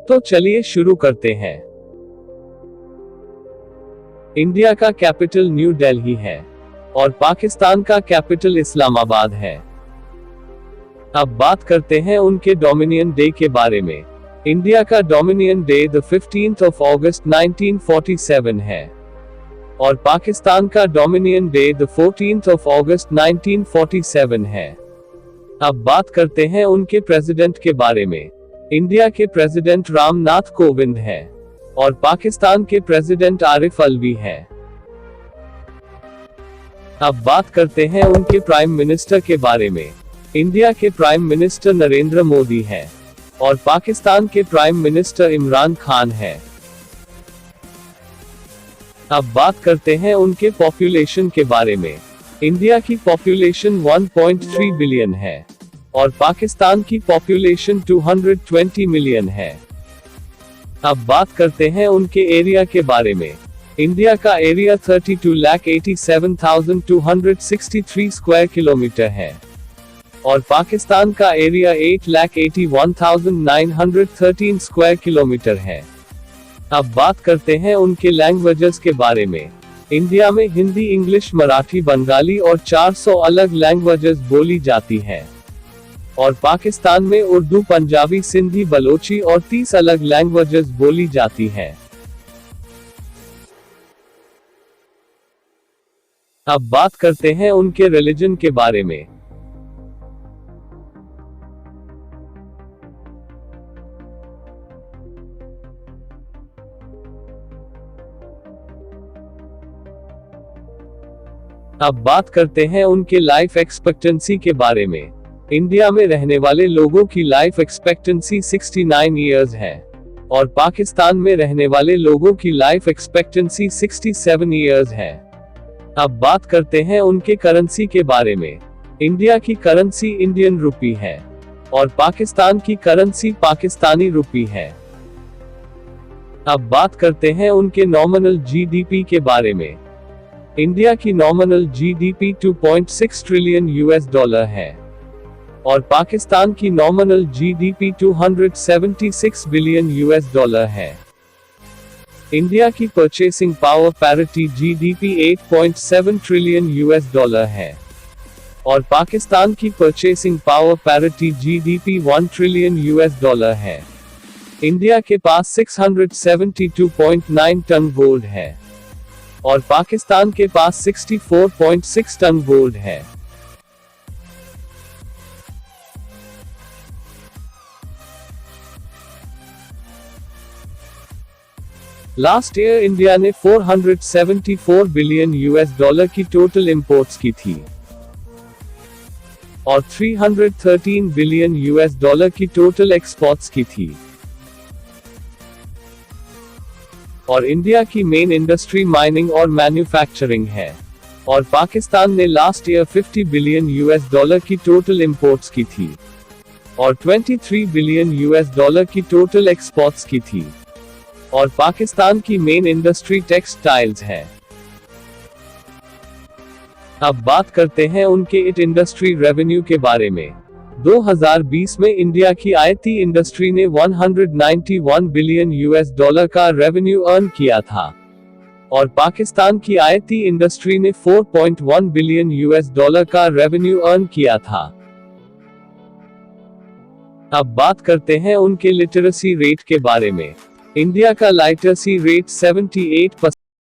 तो चलिए शुरू करते हैं। इंडिया का कैपिटल न्यू दिल्ली है और पाकिस्तान का कैपिटल इस्लामाबाद है। अब बात करते हैं उनके डोमिनियन डे के बारे में। इंडिया का dominion day the 15th of August 1947 है और पाकिस्तान का dominion day the 14th of August 1947 है। अब बात करते हैं उनके प्रेसिडेंट के बारे में। इंडिया के प्रेसिडेंट रामनाथ कोविंद हैं और पाकिस्तान के प्रेसिडेंट आरिफ अलवी हैं। अब बात करते हैं उनके प्राइम मिनिस्टर के बारे में। इंडिया के प्राइम मिनिस्टर नरेंद्र मोदी हैं और पाकिस्तान के प्राइम मिनिस्टर इमरान खान हैं। अब बात करते हैं उनके पॉपुलेशन के बारे में। इंडिया की पॉपुलेशन 1.3 बिलियन है और पाकिस्तान की पॉपुलेशन 220 मिलियन है। अब बात करते हैं उनके एरिया के बारे में। इंडिया का एरिया 32,87,263 स्क्वायर किलोमीटर है और पाकिस्तान का एरिया 8,81,913 स्क्वायर किलोमीटर है। अब बात करते हैं उनके लैंग्वेजेस के बारे में। इंडिया में हिंदी, इंग्लिश, मराठी, बंगाली और 400 अलग लैंग्वेजेस बोली जाती हैं और पाकिस्तान में उर्दू, पंजाबी, सिंधी, बलोची और 30 अलग लैंग्वेजेस बोली जाती हैं। अब बात करते हैं उनके रिलीजन के बारे में। अब बात करते हैं उनके लाइफ एक्सपेक्टेंसी के बारे में। इंडिया में रहने वाले लोगों की लाइफ एक्सपेक्टेंसी 69 इयर्स है और पाकिस्तान में रहने वाले लोगों की लाइफ एक्सपेक्टेंसी 67 इयर्स है। अब बात करते हैं उनके करेंसी के बारे में। इंडिया की करेंसी इंडियन रुपी है और पाकिस्तान की करेंसी पाकिस्तानी रुपी है। अब बात करते हैं उनके नॉमिनल जीडीपी के बारे में। इंडिया की nominal GDP 2.6 trillion US dollar है और पाकिस्तान की nominal GDP 276 billion US dollar है। इंडिया की purchasing power parity GDP 8.7 trillion US dollar है और पाकिस्तान की purchasing power parity GDP 1 trillion US dollar है। इंडिया के पास 672.9 टन गोल्ड है और पाकिस्तान के पास 64.6 टन गोल्ड है। लास्ट ईयर इंडिया ने 474 बिलियन यूएस डॉलर की टोटल इंपोर्ट्स की थी और 313 बिलियन यूएस डॉलर की टोटल एक्सपोर्ट्स की थी। और इंडिया की मेन इंडस्ट्री माइनिंग और मैन्युफैक्चरिंग है और पाकिस्तान ने last year 50 billion US dollar की टोटल इंपोर्ट्स की थी और 23 बिलियन यूएस डॉलर की टोटल एक्सपोर्ट्स की थी और पाकिस्तान की मेन इंडस्ट्री टेक्सटाइल्स है। अब बात करते हैं उनके इट इंडस्ट्री रेवेन्यू के बारे में। 2020 में इंडिया की आईटी इंडस्ट्री ने 191 बिलियन यूएस डॉलर का रेवेन्यू अर्न किया था और पाकिस्तान की आईटी इंडस्ट्री ने 4.1 बिलियन यूएस डॉलर का रेवेन्यू अर्न किया था। अब बात करते हैं उनके लिटरेसी रेट के बारे में। इंडिया का लिटरेसी रेट 78%